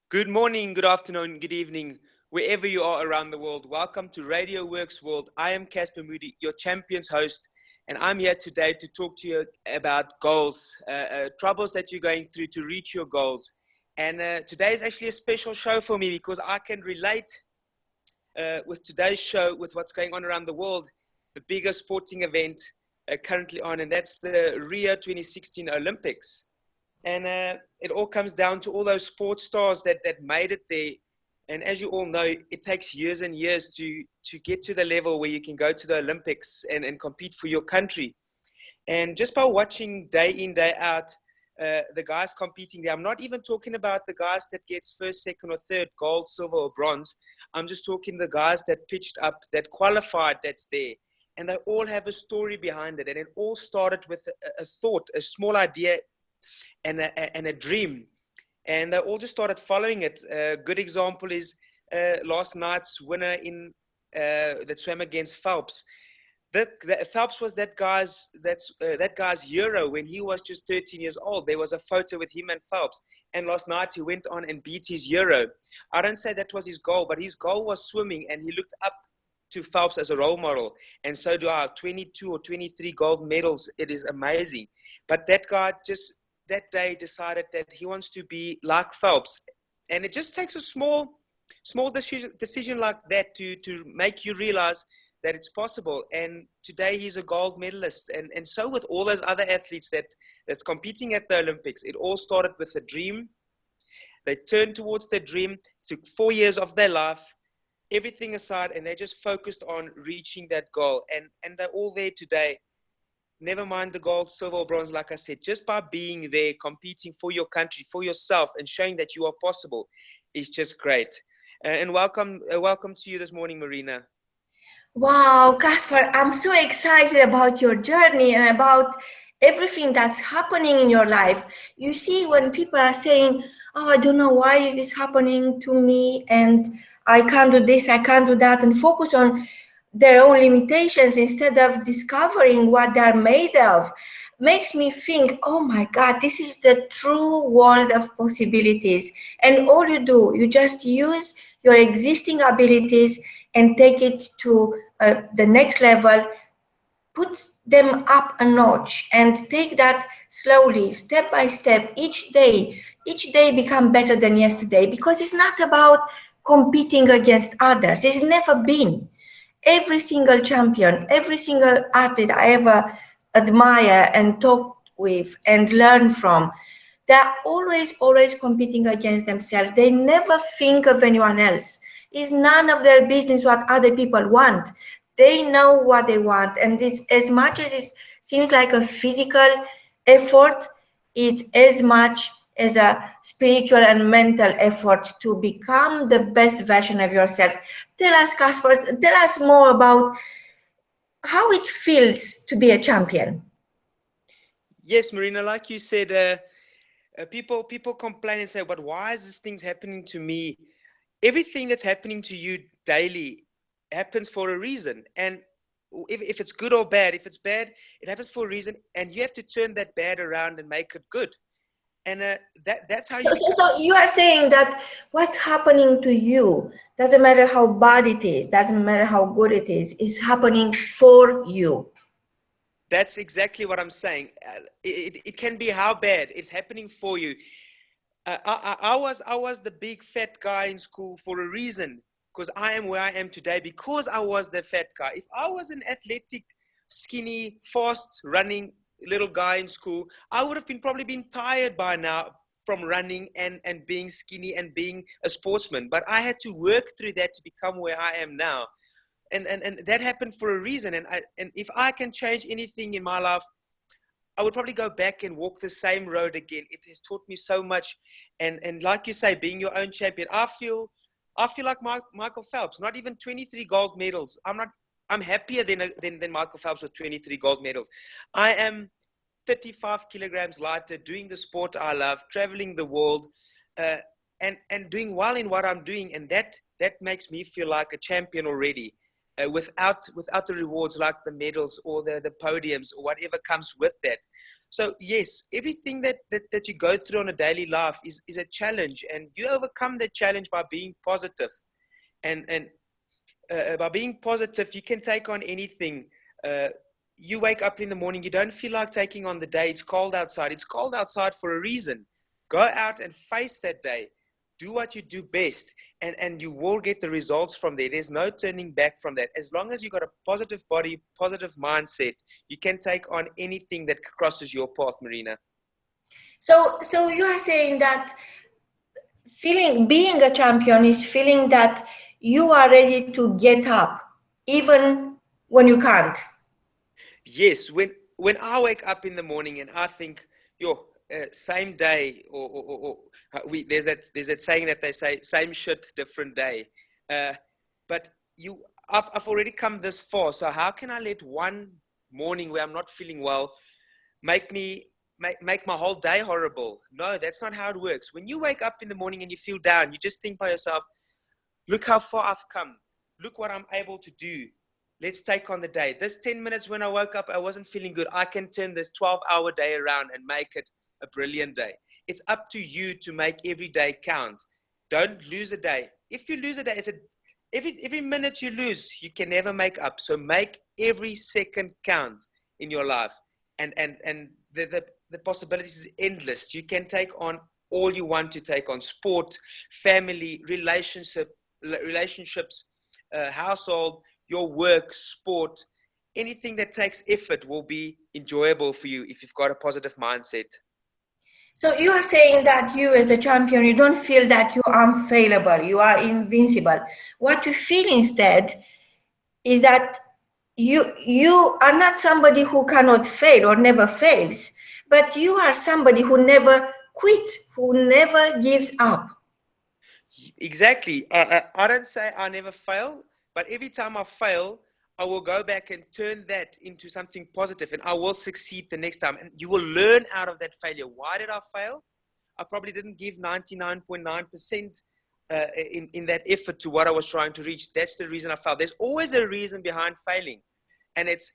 Good morning, good afternoon, good evening, wherever you are around the world. Welcome to Radio Works World. I am Casper Moodie, your champion's host, and I'm here today to talk to you about goals, troubles that you're going through to reach your goals. And today is actually a special show for me because I can relate with today's show with what's going on around the world, the biggest sporting event currently on, and that's the Rio 2016 Olympics. And it all comes down to all those sports stars that made it there. And as you all know, it takes years and years to get to the level where you can go to the Olympics and compete for your country. And just by watching day in, day out, the guys competing there, I'm not even talking about the guys that gets first, second, or third, gold, silver, or bronze. I'm just talking the guys that pitched up, that qualified, that's there. And they all have a story behind it. And it all started with a thought, a small idea, and a dream, and they all just started following it. A good example is last night's winner in that swam against Phelps. That Phelps was that guy's hero when he was just 13 years old. There was a photo with him and Phelps, and last night he went on and beat his hero. I don't say that was his goal, but his goal was swimming, and he looked up to Phelps as a role model, and so do I. 22 or 23 gold medals. It is amazing. But that guy just that day decided that he wants to be like Phelps. And it just takes a small decision like that to make you realize that it's possible. And today he's a gold medalist. And so with all those other athletes that's competing at the Olympics, it all started with a dream. They turned towards their dream, took 4 years of their life, everything aside, and they just focused on reaching that goal. And they're all there today. Never mind the gold, silver, or bronze, like I said, just by being there, competing for your country, for yourself, and showing that you are possible is just great. And welcome to you this morning, Marina. Wow, Casper, I'm so excited about your journey and about everything that's happening in your life. You see, when people are saying, oh, I don't know why is this happening to me, and I can't do this, I can't do that, and focus on their own limitations instead of discovering what they're made of, makes me think, oh my God, this is the true world of possibilities. And all you do, you just use your existing abilities and take it to the next level, put them up a notch, and take that slowly, step by step, each day become better than yesterday, because it's not about competing against others. It's never been. Every single champion, every single athlete I ever admire and talked with and learn from, they're always competing against themselves. They never think of anyone else. It's none of their business what other people want. They know what they want. And it's, as much as it seems like a physical effort, it's as much as a spiritual and mental effort to become the best version of yourself. Tell us, Casper, tell us more about how it feels to be a champion. Yes, Marina, like you said, people complain and say, but why is this thing happening to me? Everything that's happening to you daily happens for a reason. And if it's good or bad, if it's bad, it happens for a reason, and you have to turn that bad around and make it good. And that's how you... So you are saying that what's happening to you, doesn't matter how bad it is, doesn't matter how good it is happening for you. That's exactly what I'm saying. It can be how bad it's happening for you. I was the big fat guy in school for a reason, because I am where I am today because I was the fat guy. If I was an athletic, skinny, fast running little guy in school, I would have probably been tired by now from running and being skinny and being a sportsman. But I had to work through that to become where I am now. And that happened for a reason. And if I can change anything in my life, I would probably go back and walk the same road again. It has taught me so much. And like you say, being your own champion, I feel like Michael Phelps. Not even 23 gold medals. I'm happier than Michael Phelps with 23 gold medals. I am 35 kilograms lighter, doing the sport I love, traveling the world, and doing well in what I'm doing. And that makes me feel like a champion already. Without the rewards like the medals or the podiums or whatever comes with that. So yes, everything that you go through on a daily life is a challenge, and you overcome that challenge by being positive. And by being positive, you can take on anything. Uh, you wake up in the morning, you don't feel like taking on the day. It's cold outside. It's cold outside for a reason. Go out and face that day. Do what you do best, and you will get the results from there. There's no turning back from that. As long as you've got a positive body, positive mindset, you can take on anything that crosses your path, Marina. So you are saying that being a champion is feeling that you are ready to get up, even when you can't. Yes, when I wake up in the morning and I think, yo, same day, or there's that saying that they say, same shit, different day. Uh, but I've already come this far. So how can I let one morning where I'm not feeling well make my whole day horrible? No, that's not how it works. When you wake up in the morning and you feel down, you just think by yourself, look how far I've come. Look what I'm able to do. Let's take on the day. This 10 minutes when I woke up, I wasn't feeling good. I can turn this 12-hour day around and make it a brilliant day. It's up to you to make every day count. Don't lose a day. If you lose a day, every minute you lose, you can never make up. So make every second count in your life. And the possibilities is endless. You can take on all you want to take on: sport, family, relationships, household, your work, sport. Anything that takes effort will be enjoyable for you if you've got a positive mindset. So you are saying that you as a champion, you don't feel that you are unfailable, you are invincible. What you feel instead is that you are not somebody who cannot fail or never fails, but you are somebody who never quits, who never gives up. Exactly. I don't say I never fail, but every time I fail, I will go back and turn that into something positive, and I will succeed the next time. And you will learn out of that failure. Why did I fail? I probably didn't give 99.9% in that effort to what I was trying to reach. That's the reason I failed. There's always a reason behind failing, and it's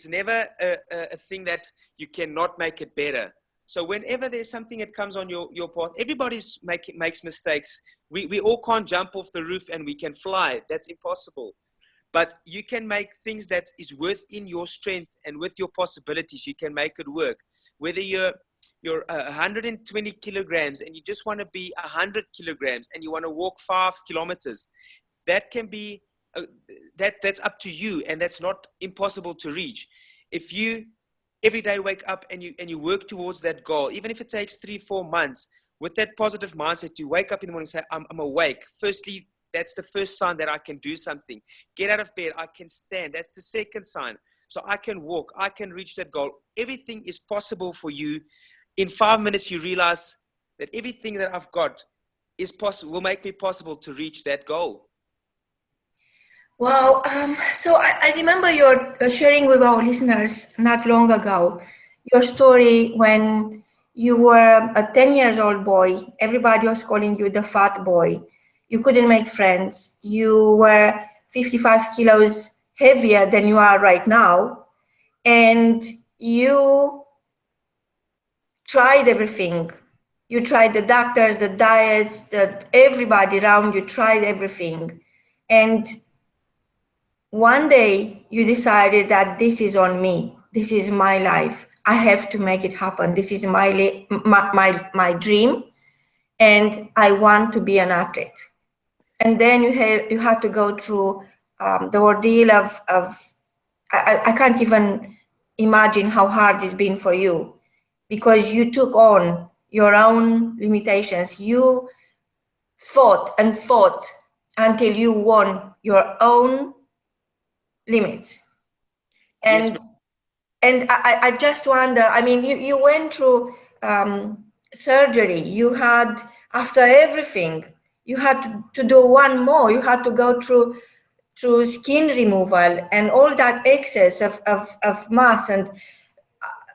never a thing that you cannot make it better. So whenever there's something that comes on your path, everybody's makes mistakes. We all can't jump off the roof and we can fly. That's impossible. But you can make things that is within your strength and with your possibilities. You can make it work. Whether you're 120 kilograms and you just want to be 100 kilograms and you want to walk 5 kilometers, that can be that's up to you, and that's not impossible to reach. If you every day wake up and you work towards that goal, even if it takes 3-4 months, with that positive mindset, you wake up in the morning and say, I'm awake. Firstly, that's the first sign that I can do something. Get out of bed, I can stand. That's the second sign. So I can walk, I can reach that goal. Everything is possible for you. In 5 minutes, you realize that everything that I've got is possible, will make me possible to reach that goal. Wow. So I remember your sharing with our listeners not long ago, your story when you were a 10 years old boy. Everybody was calling you the fat boy. You couldn't make friends. You were 55 kilos heavier than you are right now. And you tried everything. You tried the doctors, the diets, everybody around you tried everything. And one day you decided that this is on me. This is my life. I have to make it happen. This is my dream, and I want to be an athlete. And then you had to go through the ordeal of I can't even imagine how hard it's been for you, because you took on your own limitations. You fought and fought until you won your own limits. And Yes. and I just wonder, I mean, you went through surgery. You had, after everything, you had to do one more. You had to go through skin removal and all that excess of mass. And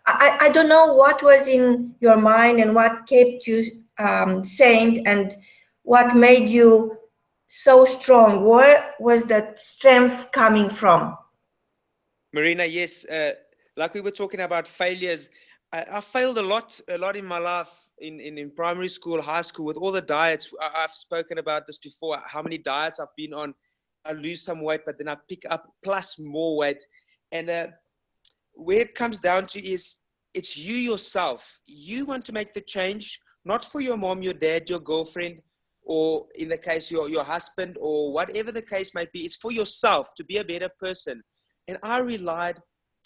I don't know what was in your mind and what kept you sane and what made you so strong. Where was that strength coming from? Marina, yes. Like we were talking about failures, I failed a lot in my life in primary school, high school, with all the diets. I've spoken about this before, how many diets I've been on. I lose some weight, but then I pick up plus more weight. And where it comes down to is it's you yourself. You want to make the change, not for your mom, your dad, your girlfriend, or in the case, your husband, or whatever the case might be. It's for yourself to be a better person. And I relied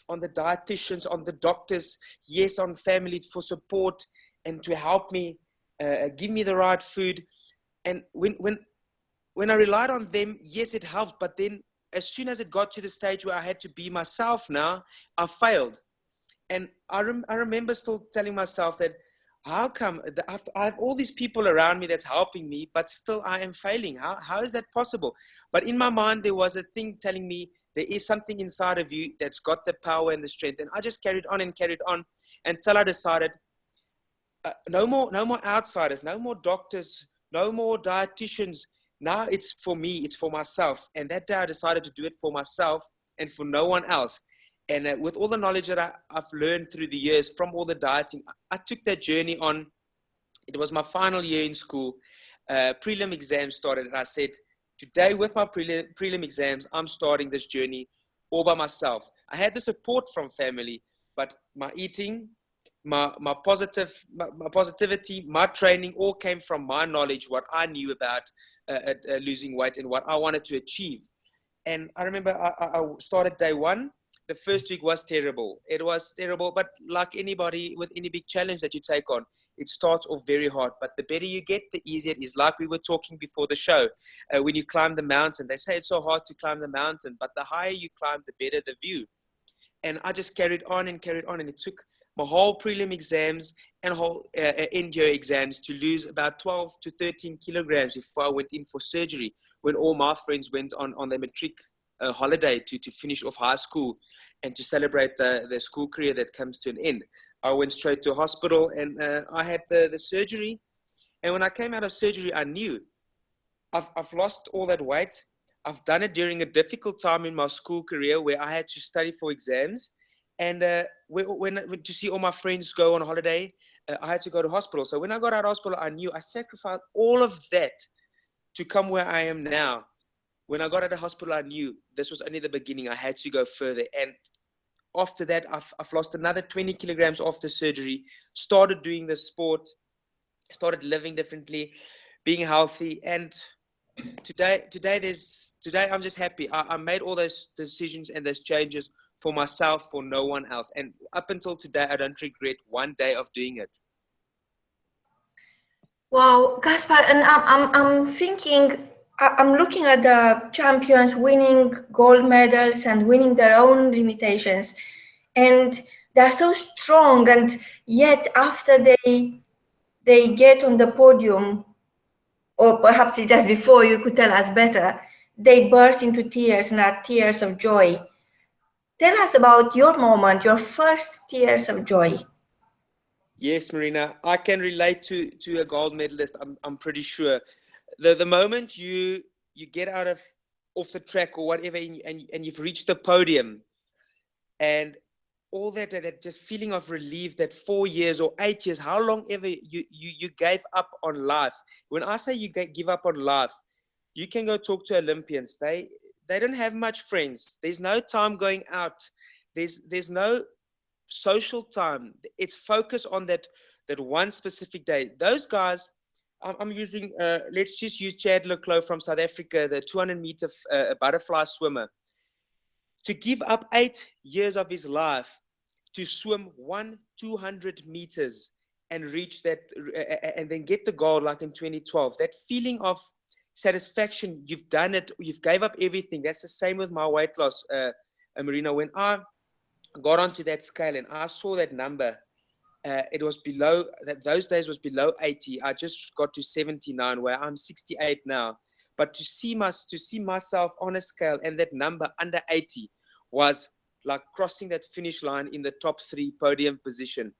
on the dietitians, on the doctors, yes, on family for support and to help me, give me the right food. And when I relied on them, yes, it helped. But then as soon as it got to the stage where I had to be myself now, I failed. And I remember still telling myself that, how come I have all these people around me that's helping me, but still I am failing? How is that possible? But in my mind, there was a thing telling me there is something inside of you that's got the power and the strength. And I just carried on until I decided, no more outsiders, no more doctors, no more dietitians. Now it's for me, it's for myself. And that day I decided to do it for myself and for no one else. And with all the knowledge that I've learned through the years from all the dieting, I took that journey on. It was my final year in school. Prelim exams started, and I said, today with my prelim exams, I'm starting this journey all by myself. I had the support from family, but my eating, my positivity, my training all came from my knowledge, what I knew about losing weight and what I wanted to achieve. And I remember I started day one. The first week was terrible. It was terrible, but like anybody with any big challenge that you take on, it starts off very hard. But the better you get, the easier it is. Like we were talking before the show, when you climb the mountain, they say it's so hard to climb the mountain, but the higher you climb, the better the view. And I just carried on, and it took my whole prelim exams and whole end year exams to lose about 12 to 13 kilograms before I went in for surgery, when all my friends went on their matric holiday to finish off high school and to celebrate the school career that comes to an end. I went straight to hospital, and I had the surgery. And when I came out of surgery, I knew I've lost all that weight. I've done it during a difficult time in my school career where I had to study for exams. And when to see all my friends go on holiday, I had to go to hospital. So when I got out of hospital, I knew I sacrificed all of that to come where I am now. When I got out of hospital, I knew this was only the beginning. I had to go further. And after that, I've lost another 20 kilograms after surgery, started doing the sport, started living differently, being healthy. And today I'm just happy. I made all those decisions and those changes for myself, for no one else. And up until today, I don't regret one day of doing it. Wow, Casper, and I'm thinking, I'm looking at the champions winning gold medals and winning their own limitations, and they're so strong, and yet after they get on the podium, or perhaps just before, you could tell us better, they burst into tears and are tears of joy. Tell us about your moment, your first tears of joy. Yes, Marina, I can relate to a gold medalist. I'm pretty sure. The moment you get off the track or whatever, and you've reached the podium, and all that just feeling of relief that 4 years or 8 years, how long ever you gave up on life. When I say you give up on life, you can go talk to Olympians. They don't have much friends. There's no time going out. There's no social time. It's focus on that one specific day. Those guys, I'm using, let's just use Chad Leclos from South Africa, the 200-meter butterfly swimmer. To give up 8 years of his life to swim 200 meters and reach that, and then get the gold like in 2012, that feeling of satisfaction, you've done it, you've gave up everything. That's the same with my weight loss, Marina. When I got onto that scale and I saw that number, it was below, those days was below 80. I just got to 79, where I'm 68 now. But to see myself on a scale and that number under 80 was like crossing that finish line in the top 3 podium position.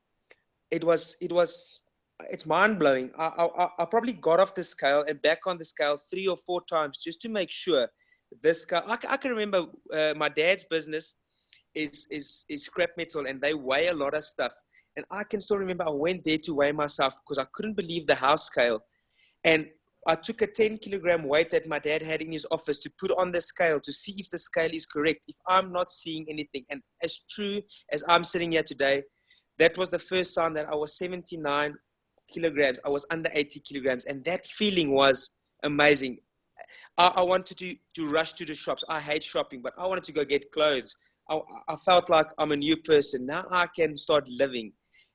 It's mind blowing. I probably got off the scale and back on the scale 3 or 4 times just to make sure this scale. I can remember my dad's business is scrap metal, and they weigh a lot of stuff. And I can still remember I went there to weigh myself because I couldn't believe the house scale. And I took a 10 kilogram weight that my dad had in his office to put on the scale to see if the scale is correct, if I'm not seeing anything. And as true as I'm sitting here today, that was the first sign that I was 79 kilograms. I was under 80 kilograms. And that feeling was amazing. I wanted to rush to the shops. I hate shopping, but I wanted to go get clothes. I felt like I'm a new person. Now I can start living.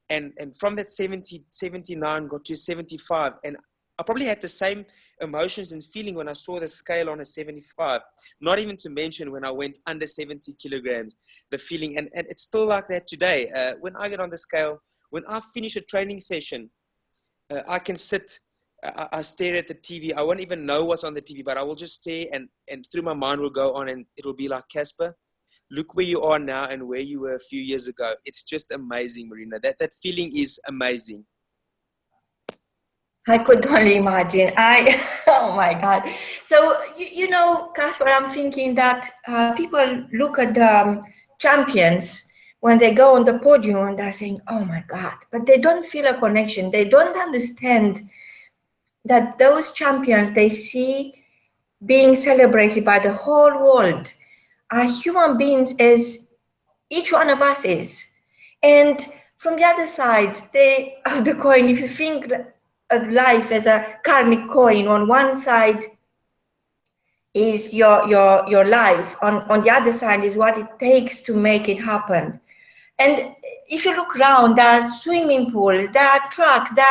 And from that 79 got to 75. And I probably had the same emotions and feeling when I saw the scale on a 75, not even to mention when I went under 70 kilograms, the feeling. And it's still like that today. When I get on the scale, when I finish a training session, I can sit, I stare at the TV. I won't even know what's on the TV, but I will just stare and through my mind will go on and it'll be like, Casper, look where you are now and where you were a few years ago. It's just amazing, Marina. That feeling is amazing. I could only imagine. Oh my God. So, you know, Casper, I'm thinking that people look at the champions when they go on the podium and they're saying, oh my God, but they don't feel a connection. They don't understand that those champions they see being celebrated by the whole world are human beings as each one of us is. And from the other side of the coin, if you think of life as a karmic coin, on one side is your life, on the other side is what it takes to make it happen. And if you look around, there are swimming pools, there are trucks, there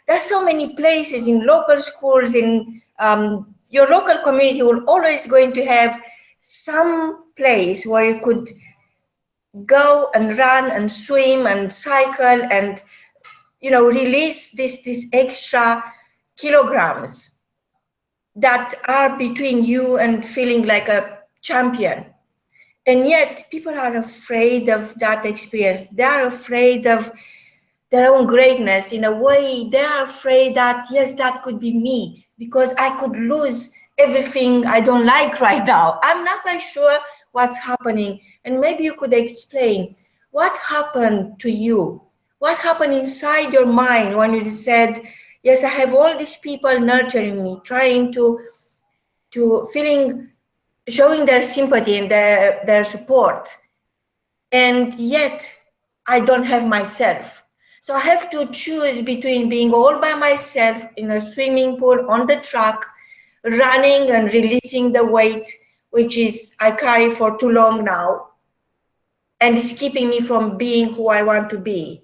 are so many places in local schools, in your local community will always going to have some place where you could go and run and swim and cycle and, you know, release this extra kilograms that are between you and feeling like a champion. And yet people are afraid of that experience. They are afraid of their own greatness. In a way, they are afraid that, yes, that could be me because I could lose everything I don't like right now. I'm not quite sure what's happening. And maybe you could explain what happened to you. What happened inside your mind when you said, yes, I have all these people nurturing me, trying to showing their sympathy and their support. And yet I don't have myself. So I have to choose between being all by myself in a swimming pool, on the track, running and releasing the weight, which is I carry for too long now, and it's keeping me from being who I want to be.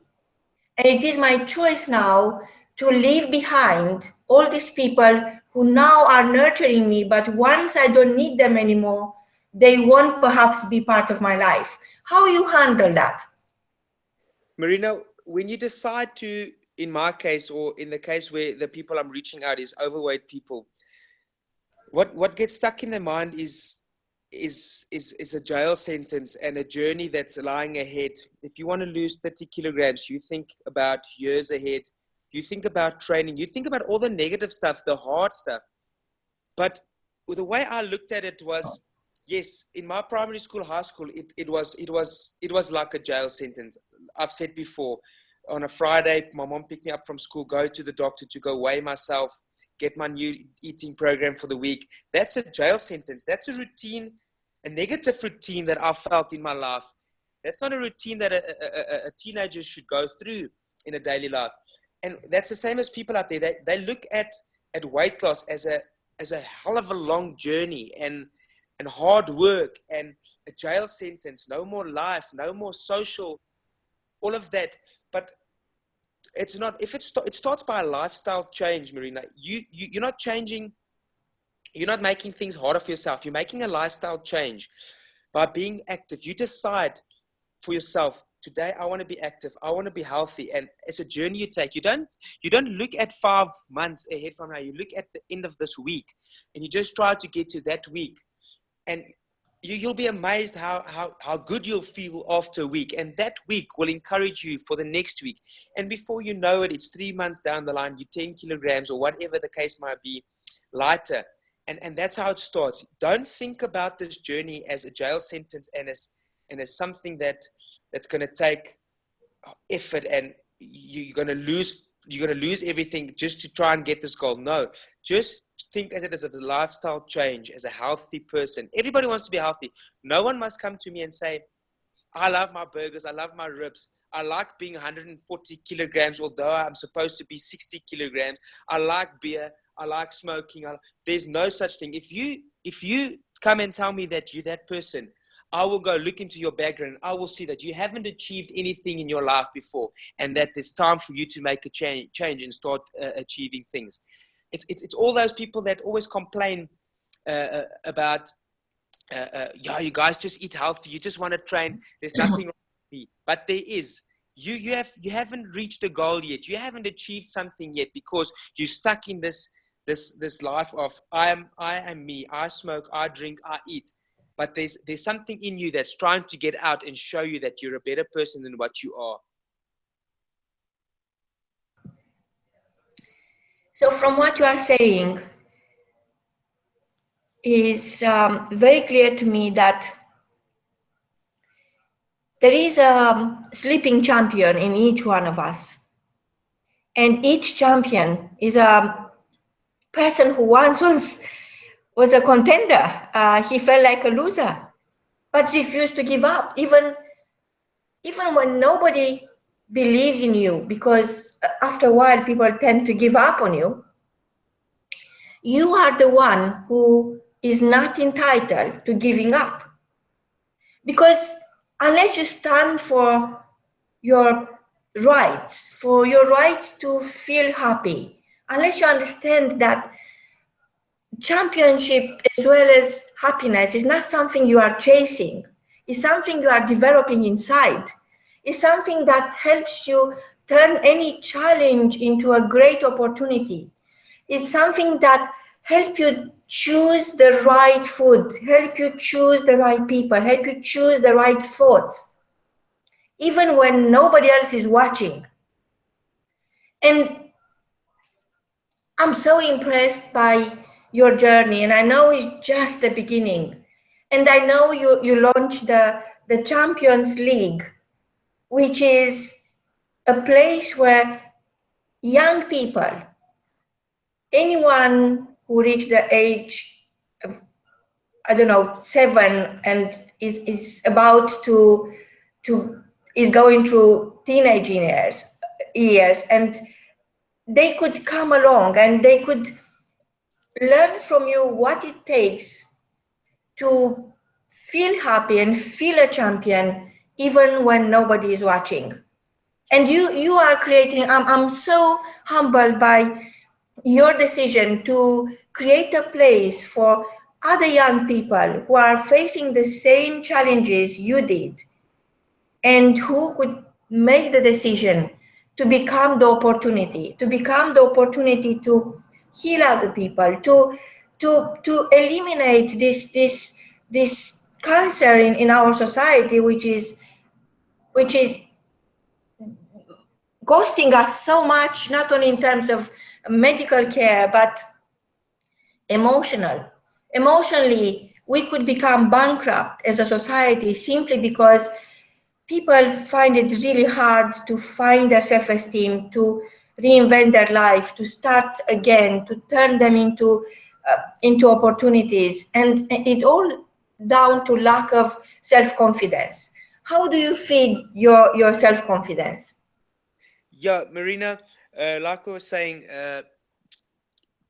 And it is my choice now to leave behind all these people who now are nurturing me, but once I don't need them anymore, they won't perhaps be part of my life. How you handle that? Marina, when you decide to, in my case, or in the case where the people I'm reaching out is overweight people, what gets stuck in their mind is a jail sentence and a journey that's lying ahead. If you want to lose 30 kilograms, you think about years ahead. You think about training. You think about all the negative stuff, the hard stuff. But the way I looked at it was, yes, in my primary school, high school, it was like a jail sentence. I've said before, on a Friday, my mom picked me up from school, go to the doctor to go weigh myself, get my new eating program for the week. That's a jail sentence. That's a routine, a negative routine that I felt in my life. That's not a routine that a teenager should go through in a daily life. And that's the same as people out there. They look at weight loss as a hell of a long journey and hard work and a jail sentence, no more life, no more social, all of that. But it's not. If it starts by a lifestyle change, Marina. You're not changing. You're not making things harder for yourself. You're making a lifestyle change by being active. You decide for yourself, today I want to be active. I want to be healthy, and it's a journey you take. You don't look at 5 months ahead from now. You look at the end of this week, and you just try to get to that week, and you'll be amazed how good you'll feel after a week, and that week will encourage you for the next week. And before you know it, it's 3 months down the line. You're 10 kilograms or whatever the case might be, lighter, and that's how it starts. Don't think about this journey as a jail sentence and as something that's going to take effort and you're going to lose everything just to try and get this goal. No, just think as it as a lifestyle change, as a healthy person. Everybody wants to be healthy. No one must come to me and say, I love my burgers, I love my ribs, I like being 140 kilograms, although I'm supposed to be 60 kilograms. I like beer, I like smoking. There's no such thing. If you come and tell me that you're that person, I will go look into your background. I will see that you haven't achieved anything in your life before, and that there's time for you to make a change and start achieving things. It's all those people that always complain about, yeah, you guys just eat healthy. You just want to train. There's nothing wrong with me. But there is. You haven't reached a goal yet. You haven't achieved something yet because you're stuck in this life of I am me. I smoke, I drink, I eat. But there's something in you that's trying to get out and show you that you're a better person than what you are. So from what you are saying, is very clear to me that there is a sleeping champion in each one of us. And each champion is a person who once was a contender. He felt like a loser, but refused to give up, even when nobody believes in you, because after a while people tend to give up on you. You are the one who is not entitled to giving up. Because unless you stand for your rights to feel happy, unless you understand that championship as well as happiness is not something you are chasing, it's something you are developing inside, it's something that helps you turn any challenge into a great opportunity. It's something that helps you choose the right food, help you choose the right people, help you choose the right thoughts, even when nobody else is watching. And I'm so impressed by your journey, and I know it's just the beginning. And I know you launched the Champions League, which is a place where young people, anyone who reached the age of, I don't know, 7 and is about to is going through teenage years, and they could come along and they could learn from you what it takes to feel happy and feel a champion even when nobody is watching. And you are creating, I'm so humbled by your decision to create a place for other young people who are facing the same challenges you did and who could make the decision to become the opportunity to heal other people, to eliminate this cancer in our society, which is costing us so much, not only in terms of medical care, but emotionally, we could become bankrupt as a society simply because people find it really hard to find their self-esteem, to reinvent their life, to start again, to turn them into opportunities. And it's all down to lack of self-confidence. How do you feed your self-confidence? Yeah, Marina, like I was saying,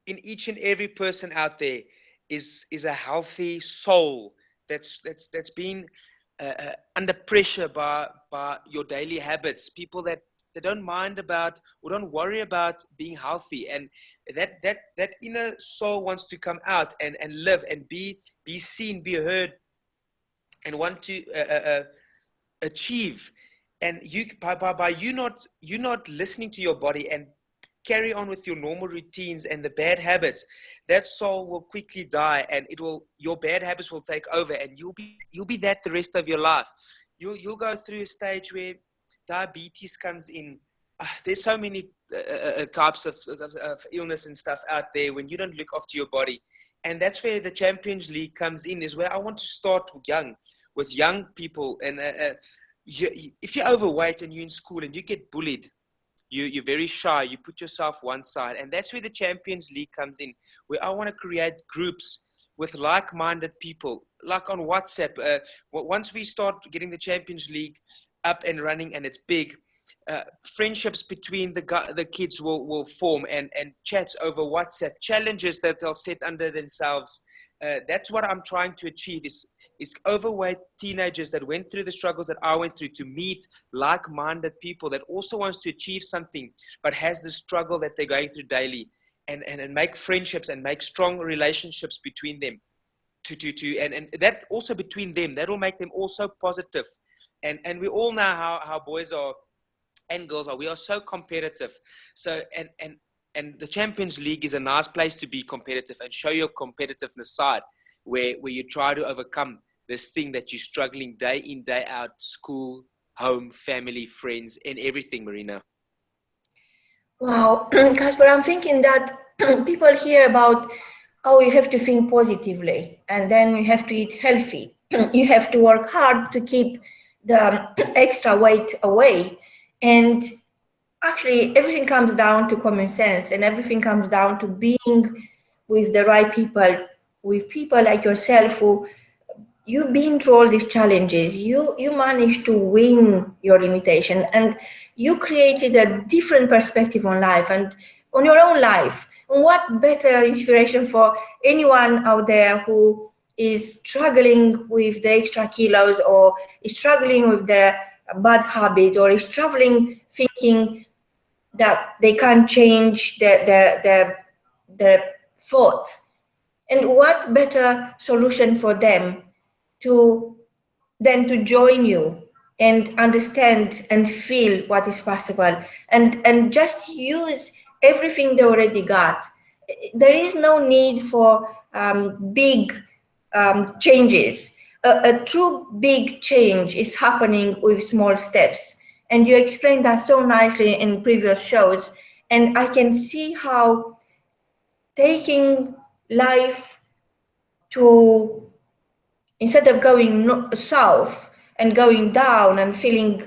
in each and every person out there is a healthy soul that's been under pressure by your daily habits. People that don't mind about or don't worry about being healthy, and that inner soul wants to come out and live and be seen, be heard, and want to achieve. And you by you not listening to your body and carry on with your normal routines and the bad habits, that soul will quickly die, and your bad habits will take over, and you'll be that the rest of your life. You'll go through a stage where diabetes comes in. There's so many types of illness and stuff out there when you don't look after your body. And that's where the Champions League comes in, is where I want to start with young people. And if you're overweight and you're in school and you get bullied, you're very shy, you put yourself one side. And that's where the Champions League comes in, where I want to create groups with like-minded people, like on WhatsApp. Once we start getting the Champions League up and running and it's big, friendships between the kids will form, and chats over WhatsApp, challenges that they'll set under themselves. That's what I'm trying to achieve, is overweight teenagers that went through the struggles that I went through to meet like-minded people that also wants to achieve something but has the struggle that they're going through daily, and make friendships and make strong relationships between them and that also between them, that will make them also positive. And we all know how boys are and girls are. We are so competitive. So and the Champions League is a nice place to be competitive and show your competitiveness side, where you try to overcome this thing that you're struggling day in, day out, school, home, family, friends, and everything, Marina. Wow, Casper, I'm thinking that people hear about, oh, you have to think positively, and then you have to eat healthy. You have to work hard to keep the extra weight away. And actually, everything comes down to common sense, and everything comes down to being with the right people, with people like yourself who you've been through all these challenges. You managed to win your limitation, and you created a different perspective on life and on your own life. And what better inspiration for anyone out there who is struggling with the extra kilos, or is struggling with their bad habits, or is struggling thinking that they can't change their thoughts. And what better solution for them than to join you and understand and feel what is possible, and just use everything they already got. There is no need for big changes. A true big change is happening with small steps. And you explained that so nicely in previous shows. And I can see how taking life to, instead of going south and going down and feeling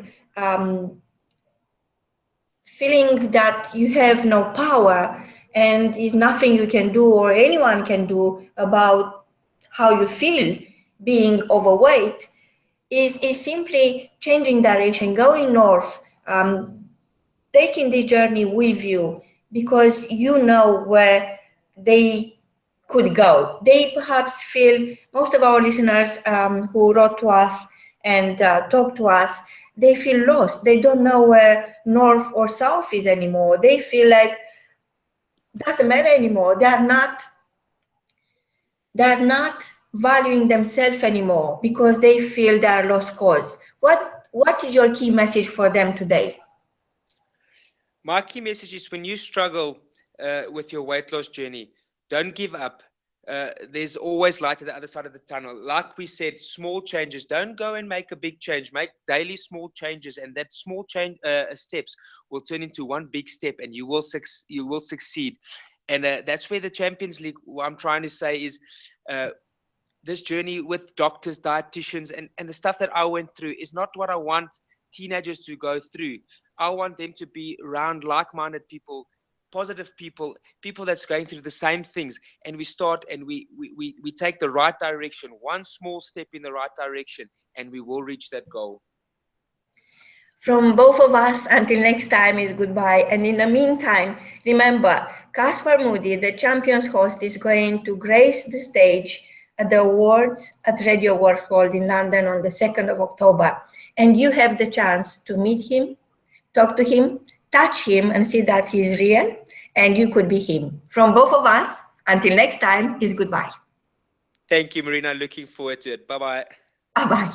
that you have no power and is nothing you can do or anyone can do about how you feel being overweight, is simply changing direction, going north, taking the journey with you, because you know where they could go. They perhaps feel, most of our listeners who wrote to us and talked to us, they feel lost. They don't know where north or south is anymore. They feel like it doesn't matter anymore. They're not valuing themselves anymore because they feel they're lost cause. What is your key message for them today? My key message is, when you struggle with your weight loss journey, don't give up. There's always light at the other side of the tunnel. Like we said, small changes. Don't go and make a big change. Make daily small changes, and that small change steps will turn into one big step, and you will succeed. And that's where the Champions League, what I'm trying to say is, this journey with doctors, dietitians, and the stuff that I went through is not what I want teenagers to go through. I want them to be around like-minded people, positive people that's going through the same things. And we start and we take the right direction, one small step in the right direction, and we will reach that goal. From both of us, until next time, is goodbye. And in the meantime, remember, Casper Moodie, the Champions host, is going to grace the stage at the awards at Radio W.O.R.K.S in London on the 2nd of October. And you have the chance to meet him, talk to him, touch him, and see that he's real, and you could be him. From both of us, until next time, is goodbye. Thank you, Marina. Looking forward to it. Bye-bye. Bye-bye.